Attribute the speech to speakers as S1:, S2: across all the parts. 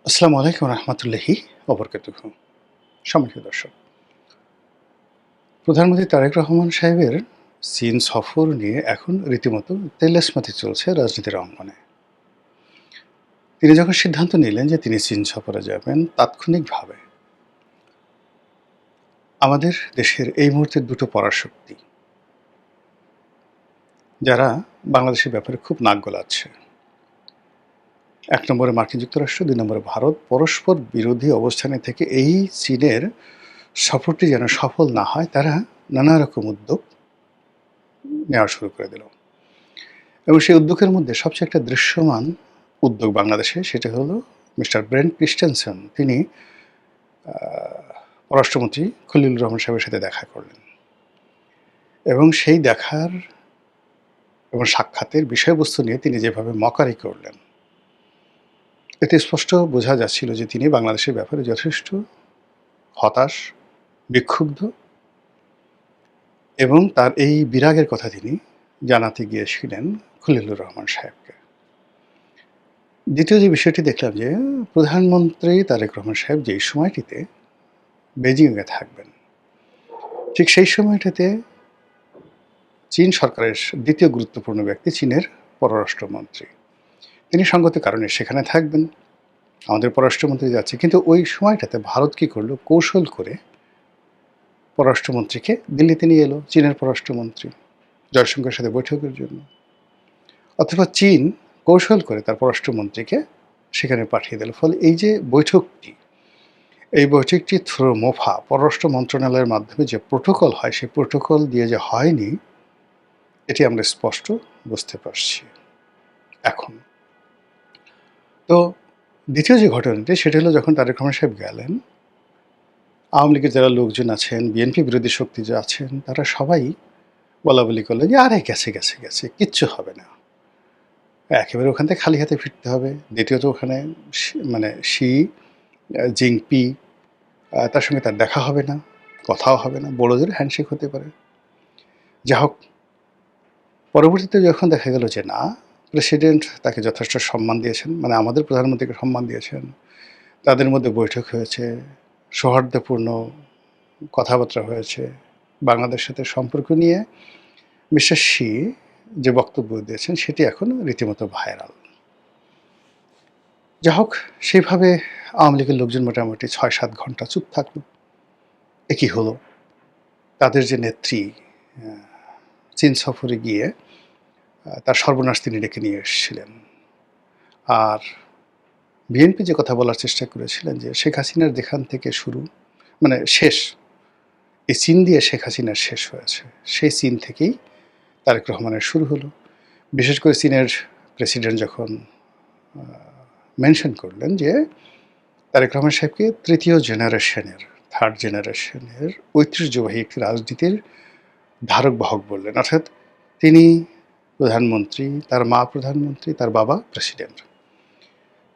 S1: আসসালামু আলাইকুম রহমতুল্লাহি ওবরকাতুহ। সম্মানিত দর্শক, প্রধানমন্ত্রী তারেক রহমান সাহেবের চীন সফর নিয়ে এখন রীতিমতো তেলেস্মাতি চলছে রাজনীতির অঙ্গনে। তিনি যখন সিদ্ধান্ত নিলেন যে তিনি চীন সফরে যাবেন, তাৎক্ষণিকভাবে আমাদের দেশের এই মুহূর্তে দুটো পরাশক্তি, যারা বাংলাদেশের ব্যাপারে খুব নাক গলাচ্ছে। এক নম্বরে মার্কিন যুক্তরাষ্ট্র, দুই নম্বরে ভারত, পরস্পর বিরোধী অবস্থানে থেকে এই চীনের সফরটি যেন সফল না হয়, তারা নানা রকম উদ্যোগ নেওয়া শুরু করে দিল। এবং সেই উদ্যোগের মধ্যে সবচেয়ে একটা দৃশ্যমান উদ্যোগ বাংলাদেশে, সেটা হলো মিস্টার ব্রেন্ট ক্রিস্টেনসেন। তিনি পররাষ্ট্রমন্ত্রী খলিলুর রহমান সাহেবের সাথে দেখা করলেন এবং সেই দেখার এবং সাক্ষাতের বিষয়বস্তু নিয়ে তিনি যেভাবে মকারি করলেন, এতে স্পষ্ট বোঝা যাচ্ছিল যে তিনি বাংলাদেশের ব্যাপারে যথেষ্ট হতাশ, বিক্ষুব্ধ, এবং তার এই বিরাগের কথা তিনি জানাতে গিয়েছিলেন খলিলুর রহমান সাহেবকে। দ্বিতীয় যে বিষয়টি দেখলাম, যে প্রধানমন্ত্রী তারেক রহমান সাহেব যেই সময়টিতে বেজিংয়ে থাকবেন, ঠিক সেই সময়টাতে চীন সরকারের দ্বিতীয় গুরুত্বপূর্ণ ব্যক্তি, চীনের পররাষ্ট্রমন্ত্রী, তিনি সঙ্গত কারণে সেখানে থাকবেন। আমাদের পররাষ্ট্রমন্ত্রী যাচ্ছে, কিন্তু ওই সময়টাতে ভারত কী করলো, কৌশল করে পররাষ্ট্রমন্ত্রীকে দিল্লিতে নিয়ে এলো, চীনের পররাষ্ট্রমন্ত্রী জয়শঙ্করের সাথে বৈঠকের জন্য। অথবা চীন কৌশল করে তার পররাষ্ট্রমন্ত্রীকে সেখানে পাঠিয়ে দিল। ফলে এই যে বৈঠকটি, এই বৈঠকটি থ্রু মোফা, পররাষ্ট্র মন্ত্রণালয়ের মাধ্যমে যে প্রোটোকল হয়, সেই প্রোটোকল দিয়ে যে হয়নি, এটি আমরা স্পষ্ট বুঝতে পারছি এখন। তো দ্বিতীয় যে ঘটনাটি, সেটা হলো যখন তারেক রহমান সাহেব গেলেন, আওয়ামী লীগের যারা লোকজন আছেন, বিএনপি বিরোধী শক্তি যে আছেন, তারা সবাই বলাবলি করলেন যে আরে গেছে গেছে গেছে, কিচ্ছু হবে না, একেবারে ওখান থেকে খালি হাতে ফিরতে হবে। দ্বিতীয়ত ওখানে মানে শি জিংপি, তার সঙ্গে তার দেখা হবে না, কথাও হবে না, বড় জোরে হ্যান্ডশেক হতে পারে। যা হোক, পরবর্তীতে যখন দেখা গেল যে না, প্রেসিডেন্ট তাকে যথেষ্ট সম্মান দিয়েছেন, মানে আমাদের প্রধানমন্ত্রীকে সম্মান দিয়েছেন, তাদের মধ্যে বৈঠক হয়েছে, সৌহার্দ্যপূর্ণ কথাবার্তা হয়েছে, বাংলাদেশের সাথে সম্পর্ক নিয়ে মিস্টার শি যে বক্তব্য দিয়েছেন, সেটি এখন রীতিমতো ভাইরাল। যা হোক, সেইভাবে আওয়ামী লীগের লোকজন মোটামুটি ৬-৭ ঘন্টা চুপ থাকলো। এ কী হলো? তাদের যে নেত্রী চীন সফরে গিয়ে তার সর্বনাশ তিনি ডেকে নিয়ে এসেছিলেন। আর বিএনপি যে কথা বলার চেষ্টা করেছিলেন যে শেখ হাসিনার যেখান থেকে শুরু, মানে শেষ, এই চীন দিয়ে শেখ হাসিনার শেষ হয়েছে, সেই চীন থেকেই তারেক রহমানের শুরু হলো। বিশেষ করে চীনের প্রেসিডেন্ট যখন মেনশন করলেন যে তারেক রহমান সাহেবকে তৃতীয় জেনারেশনের, থার্ড জেনারেশনের ঐতিহ্যবাহী একটি রাজনীতির ধারক বাহক বললেন। অর্থাৎ তিনি প্রধানমন্ত্রী, তার মা প্রধানমন্ত্রী, তার বাবা প্রেসিডেন্ট।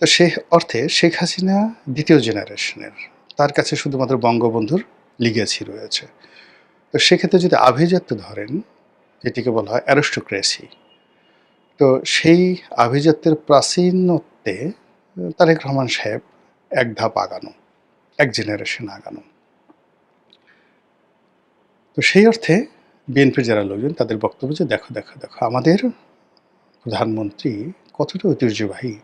S1: তো সে অর্থে শেখ হাসিনা দ্বিতীয় জেনারেশনের, তার কাছে শুধুমাত্র বঙ্গবন্ধুর লিগেসি রয়েছে। তো সেক্ষেত্রে যদি আভিজাত্য ধরেন, যেটিকে বলা হয় অ্যারিস্টোক্রেসি, তো সেই আভিজাত্যের প্রাচীনত্বে তারেক রহমান সাহেব এক ধাপ আগানো, এক জেনারেশন আগানো। তো সেই অর্থে বিএনপির যারা লোকজন, তাদের বক্তব্য যে দেখো দেখো দেখো আমাদের প্রধানমন্ত্রী কতটা ঐতিহ্যবাহী,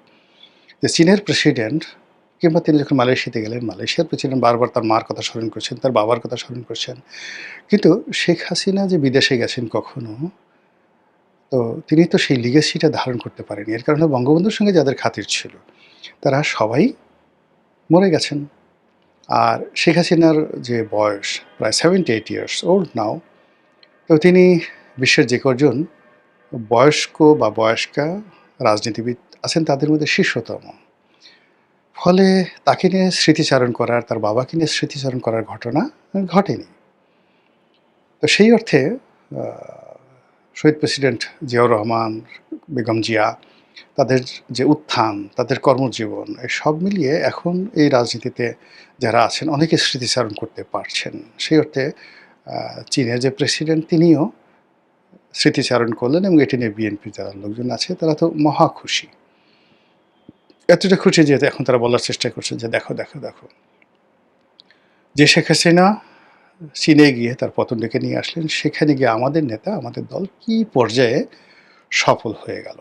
S1: যে চীনের প্রেসিডেন্ট, কিংবা তিনি যখন মালয়েশিয়াতে গেলেন, মালয়েশিয়ার প্রেসিডেন্ট বারবার তার মার কথা স্মরণ করছেন, তার বাবার কথা স্মরণ করছেন। কিন্তু শেখ হাসিনা যে বিদেশে গেছেন কখনো, তো তিনি তো সেই লিগেসিটা ধারণ করতে পারেনি। এর কারণে বঙ্গবন্ধুর সঙ্গে যাদের খাতির ছিল, তারা সবাই মরে গেছেন। আর শেখ হাসিনার যে বয়স, প্রায় 78 ইয়ার্স ওল্ড নাও, তো তিনি বিশ্বের যে কজন বয়স্ক বা বয়স্কা রাজনীতিবিদ আছেন, তাদের মধ্যে শীর্ষতম। ফলে তাকে নিয়ে স্মৃতিচারণ করার, তার বাবাকে নিয়ে স্মৃতিচারণ করার ঘটনা ঘটেনি। তো সেই অর্থে শহীদ প্রেসিডেন্ট জিয়াউর রহমান, বেগম জিয়া, তাদের যে উত্থান, তাদের কর্মজীবন, এই সব মিলিয়ে এখন এই রাজনীতিতে যারা আছেন, অনেকে স্মৃতিচারণ করতে পারছেন। সেই অর্থে চীনের যে প্রেসিডেন্ট, তিনিও স্মৃতিচারণ করলেন, এবং এটি নিয়ে বিএনপির যারা লোকজন আছে, তারা তো মহা খুশি। এতটা খুশি যে এখন তারা বলার চেষ্টা করছে যে দেখো দেখো দেখো, যে শেখ হাসিনা চীনে গিয়ে তার পতন ডেকে নিয়ে আসলেন, সেখানে গিয়ে আমাদের নেতা, আমাদের দল কি পর্যায়ে সফল হয়ে গেল।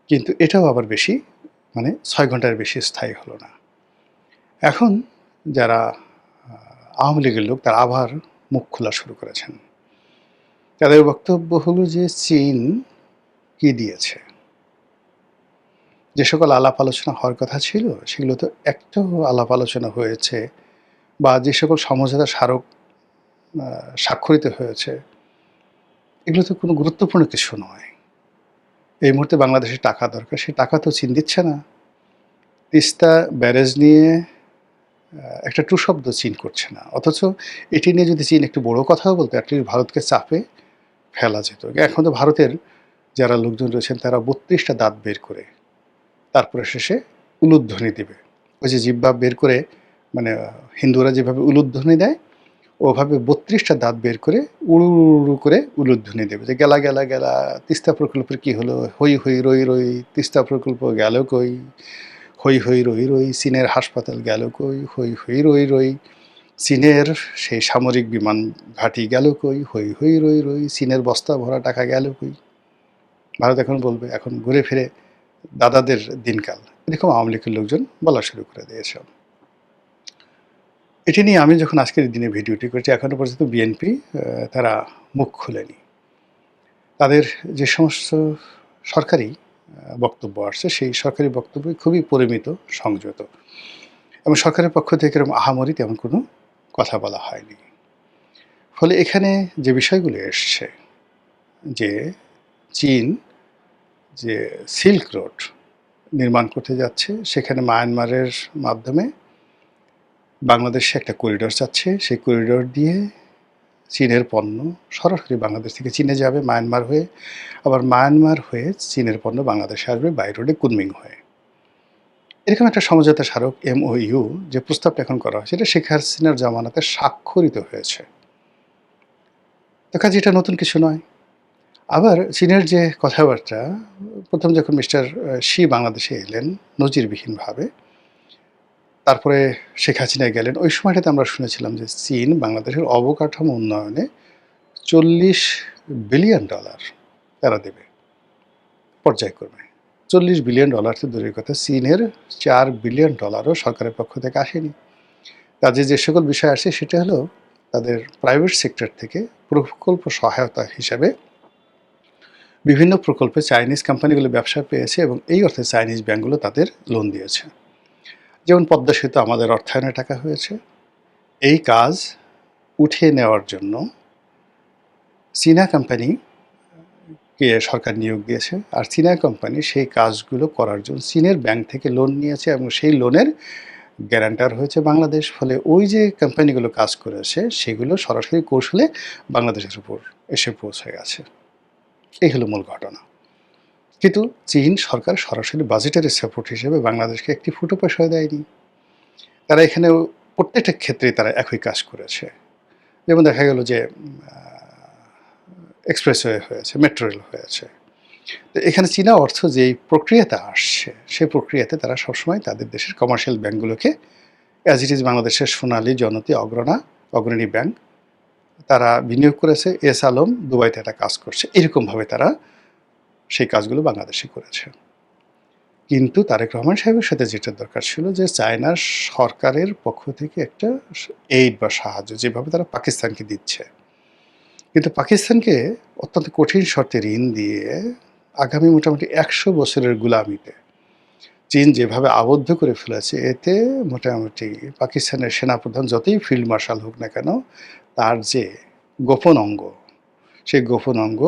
S1: কিন্তু এটাও আবার বেশি, মানে ৬ ঘন্টার বেশি স্থায়ী হলো না। এখন যারা আওয়ামী লীগের লোক তারা আবার মুখ খোলা শুরু করেছেন। তাদের বক্তব্য হলো যে চীন কি দিয়েছে, যে সকল আলাপ আলোচনা হওয়ার কথা ছিল সেগুলো তো একটাও আলাপ আলোচনা হয়েছে, বা যে সকল সমঝোতা স্মারক স্বাক্ষরিত হয়েছে এগুলো তো কোনো গুরুত্বপূর্ণ কিছু নয়। এই মুহূর্তে বাংলাদেশের টাকা দরকার, সেই টাকা তো চীন দিচ্ছে না। তিস্তা ব্যারেজ নিয়ে একটা ট্রু শব্দ চীন করছে না, অথচ এটি নিয়ে যদি চীন একটু বড় কথাও বলতো অ্যাটলিস্ট ভারতকে চাপে ফেলা যেত। এখন তো ভারতের যারা লোকজন রয়েছেন তারা ৩২টা দাঁত বের করে তারপরে শেষে উলুধ্বনি দেবে। ওই যে জিহ্বা বের করে, মানে হিন্দুরা যেভাবে উলুধ্বনি দেয় ওভাবে ৩২টা দাঁত বের করে উড়ু উড়ু করে উলুধ্বনি দেবে, যে গেলা গেলা গেলা, তিস্তা প্রকল্পের কি হলো, হই হই রই রই, তিস্তা প্রকল্প গেল কই, হই হই রই রই, চীনের হাসপাতাল গেল কই, হই হই রই রই, চীনের সেই সামরিক বিমান ঘাঁটি গেল কই, হই হই রই রই, চীনের বস্তা ভরা টাকা গেল কই। ভারত এখন বলবে, এখন ঘুরে ফিরে দাদাদের দিনকাল, এরকম আওয়ামী লীগের লোকজন বলা শুরু করে দিয়েছে। এটি নিয়ে আমি যখন আজকের দিনে ভিডিওটি করছি, এখনও পর্যন্ত বিএনপি তারা মুখ খুলেনি। তাদের যে সমস্ত সরকারি বক্তব্য আসছে সেই সরকারি বক্তব্য খুবই পরিমিত, সংযত, এবং সরকারের পক্ষ থেকে এরকম আহামরি তেমন কোনো কথা বলা হয়নি। ফলে এখানে যে বিষয়গুলো এসছে, যে চীন যে সিল্ক রোড নির্মাণ করতে যাচ্ছে, সেখানে মায়ানমারের মাধ্যমে বাংলাদেশে একটা করিডোর যাচ্ছে, সেই করিডোর দিয়ে চীনের পণ্য সরাসরি বাংলাদেশ থেকে চীনে যাবে মায়ানমার হয়ে, আবার মায়ানমার হয়ে চীনের পণ্য বাংলাদেশে আসবে বাই রোডে কুনমিং হয়ে। এরকম একটা সমঝোতা স্মারক MOU যে প্রস্তাবটা এখন করা হয়েছে, এটা শেখ হাসিনার জামানাতে স্বাক্ষরিত হয়েছে। তো কাজে এটা নতুন কিছু নয়। আবার চীনের যে কথাবার্তা, প্রথম যখন মিস্টার শি বাংলাদেশে এলেন নজিরবিহীনভাবে, তারপরে শেখ হাসিনা গেলেন, ওই সময়টাতে আমরা শুনেছিলাম যে চীন বাংলাদেশের অবকাঠামো উন্নয়নে $40 বিলিয়ন তারা দেবে পর্যায়ক্রমে। $40 বিলিয়ন তো দূরের কথা, চীনের $4 বিলিয়ন সরকারের পক্ষ থেকে আসেনি। কাজে যে সকল বিষয় আসে সেটা হলো তাদের প্রাইভেট সেক্টর থেকে প্রকল্প সহায়তা হিসাবে বিভিন্ন প্রকল্পে চাইনিজ কোম্পানিগুলো ব্যবসা পেয়েছে, এবং এই অর্থে চাইনিজ ব্যাঙ্কগুলো তাদের লোন দিয়েছে। যেমন পদ্মা সেতু আমাদের অর্থায়নে টাকা হয়েছে। এই কাজ উঠিয়ে নেওয়ার জন্য চীনা কোম্পানিকে সরকার নিয়োগ দিয়েছে, আর চীনা কোম্পানি সেই কাজগুলো করার জন্য চীনের ব্যাংক থেকে লোন নিয়েছে, এবং সেই লোনের গ্যারান্টার হয়েছে বাংলাদেশ। ফলে ওই যে কোম্পানিগুলো কাজ করেছে সেগুলো সরাসরি কৌশলে বাংলাদেশের উপর এসে পৌঁছে গেছে। এই হলো মূল ঘটনা। কিন্তু চীন সরকার সরাসরি বাজেটারি সাপোর্ট হিসেবে বাংলাদেশকে একটি ফুটো পয়সা দেয়নি। তারা এখানে প্রত্যেকটা ক্ষেত্রেই তারা একই কাজ করেছে। যেমন দেখা গেল যে এক্সপ্রেসওয়ে হয়েছে, মেট্রো রেল হয়েছে। তো এখানে চীনা অর্থ যেই প্রক্রিয়াতে আসছে সেই প্রক্রিয়াতে তারা সবসময় তাদের দেশের কমার্শিয়াল ব্যাঙ্কগুলোকে, অ্যাজ ইট ইজ বাংলাদেশের সোনালী, জনতা, অগ্রণী ব্যাংক, তারা বিনিয়োগ করেছে। এস আলম দুবাইতে একটা কাজ করছে, এরকমভাবে তারা সেই কাজগুলো বাংলাদেশে করেছে। কিন্তু তারেক রহমান সাহেবের সাথে যেটা দরকার ছিল, যে চায়নার সরকারের পক্ষ থেকে একটা এইড বা সাহায্য যেভাবে তারা পাকিস্তানকে দিচ্ছে, কিন্তু পাকিস্তানকে অত্যন্ত কঠিন শর্তে ঋণ দিয়ে আগামী মোটামুটি 100 বছরের গুলামিতে চীন যেভাবে আবদ্ধ করে ফেলেছে, এতে মোটামুটি পাকিস্তানের সেনাপ্রধান যতই ফিল্ড মার্শাল হোক না কেন, তার যে গোপন অঙ্গ, সেই গোপন অঙ্গ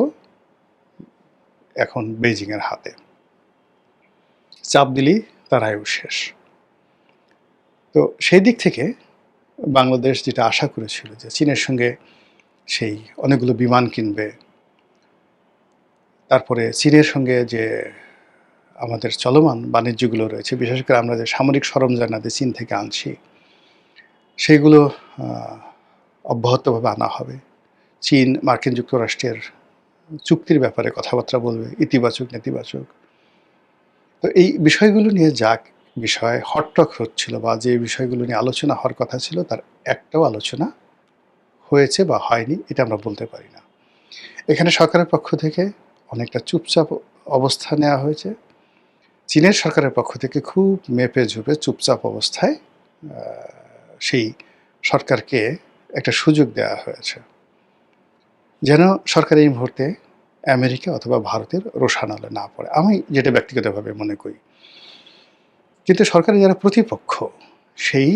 S1: এখন বেইজিংয়ের হাতে। চাপ দিলেই তার আয়ু শেষ। তো সেই দিক থেকে বাংলাদেশ যেটা আশা করেছিল যে চীনের সঙ্গে সেই অনেকগুলো বিমান কিনবে, তারপরে চীনের সঙ্গে যে আমাদের চলমান বাণিজ্যগুলো রয়েছে, বিশেষ করে আমরা যে সামরিক সরঞ্জামাদি চীন থেকে আনছি, সেইগুলো অব্যাহতভাবে আনা হবে। চীন মার্কিন যুক্তরাষ্ট্রের চুক্তির ব্যাপারে কথাবার্তা বলবে, ইতিবাচক নেতিবাচক। তো এই বিষয়গুলো নিয়ে যা বিষয় হটটক হচ্ছিল বা যে বিষয়গুলো নিয়ে আলোচনা হওয়ার কথা ছিল তার একটাও আলোচনা হয়েছে বা হয়নি এটা আমরা বলতে পারি না। এখানে সরকারের পক্ষ থেকে অনেকটা চুপচাপ অবস্থা নেওয়া হয়েছে। চীনের সরকারের পক্ষ থেকে খুব মেপে ঝুপে চুপচাপ অবস্থায় সেই সরকারকে একটা সুযোগ দেওয়া হয়েছে যেন সরকার এই মুহূর্তে আমেরিকা অথবা ভারতের রোষানলে না পড়ে। আমি যেটা ব্যক্তিগতভাবে মনে করি। কিন্তু সরকারের যারা প্রতিপক্ষ, সেই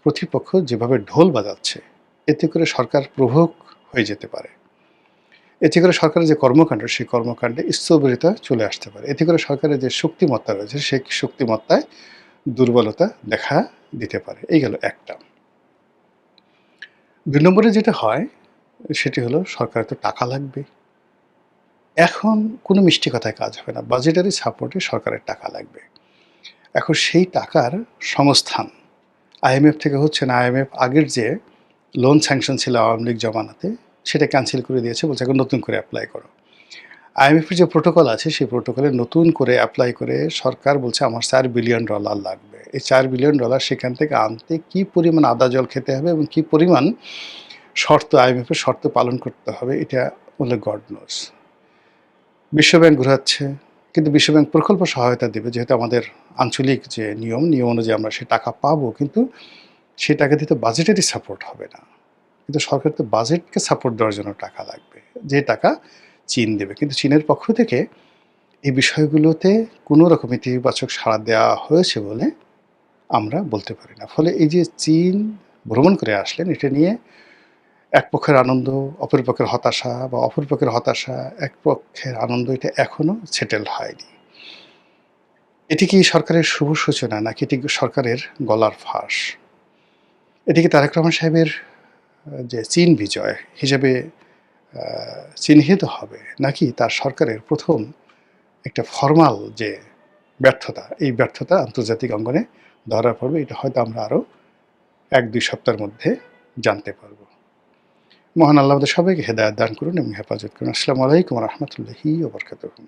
S1: প্রতিপক্ষ যেভাবে ঢোল বাজাচ্ছে, এতে করে সরকার প্রভোগ হয়ে যেতে পারে। এতে করে সরকারের যে কর্মকাণ্ড, সেই কর্মকাণ্ডে স্থবিরতা চলে আসতে পারে। এতে করে সরকারের যে শক্তিমত্তা রয়েছে, সেই শক্তিমত্তায় দুর্বলতা দেখা দিতে পারে। এই গেল একটা। ২ নম্বরে যেটা হয়, সেটি হলো সরকারের তো টাকা লাগবে। এখন কোনো মিষ্টি কথায় কাজ হবে না। বাজেটারি সাপোর্টে সরকারের টাকা লাগবে। এখন সেই টাকার সংস্থান আইএমএফ থেকে হচ্ছে না। আইএমএফ আগের যে লোন স্যাংশন ছিল আওয়ামী লীগ জমানাতে, সেটা ক্যানসেল করে দিয়েছে, বলছে এখন নতুন করে অ্যাপ্লাই করো। আইএমএফের যে প্রোটোকল আছে, সেই প্রোটোকলে নতুন করে অ্যাপ্লাই করে সরকার বলছে আমার $4 বিলিয়ন লাগবে। এই $4 বিলিয়ন সেখান থেকে আনতে কী পরিমাণ আদা জল খেতে হবে এবং কী পরিমাণ শর্ত, আইএমএফের শর্ত পালন করতে হবে, এটা বলে গড নোজ। বিশ্বব্যাংক ঘোরাচ্ছে, কিন্তু বিশ্বব্যাংক প্রকল্প সহায়তা দেবে, যেহেতু আমাদের আঞ্চলিক যে নিয়ম অনুযায়ী আমরা সে টাকা পাবো, কিন্তু সেই টাকা দিয়ে তো বাজেটারি সাপোর্ট হবে না। কিন্তু সরকার তো বাজেটকে সাপোর্ট দেওয়ার জন্য টাকা লাগবে, যে টাকা চীন দেবে। কিন্তু চীনের পক্ষ থেকে এই বিষয়গুলোতে কোনো রকম ইতিবাচক সাড়া দেওয়া হয়েছে বলে আমরা বলতে পারি না। ফলে এই যে চীন ভ্রমণ করে আসলেন, এটা নিয়ে এক পক্ষের আনন্দ, অপর পক্ষের হতাশা, বা অপর পক্ষের হতাশা, এক পক্ষের আনন্দ, এটা এখনও সেটেল হয়নি। এটি কি সরকারের শুভ সূচনা, নাকি এটি সরকারের গলার ফাঁস? এটি কি তারেক রহমান সাহেবের যে চীন বিজয় হিসেবে চিহ্নিত হবে, নাকি তার সরকারের প্রথম একটা ফরমাল যে ব্যর্থতা, এই ব্যর্থতা আন্তর্জাতিক অঙ্গনে ধরা পড়বে? এটা হয়তো আমরা আরও ১-২ সপ্তাহের মধ্যে জানতে পারব। মহান আল্লাহ আমাদের সবাইকে হেদায়েত দান করুন এবং হেফাজত করুন। আসসালামু আলাইকুম ওয়া রাহমাতুল্লাহি ওয়া বারাকাতুহু।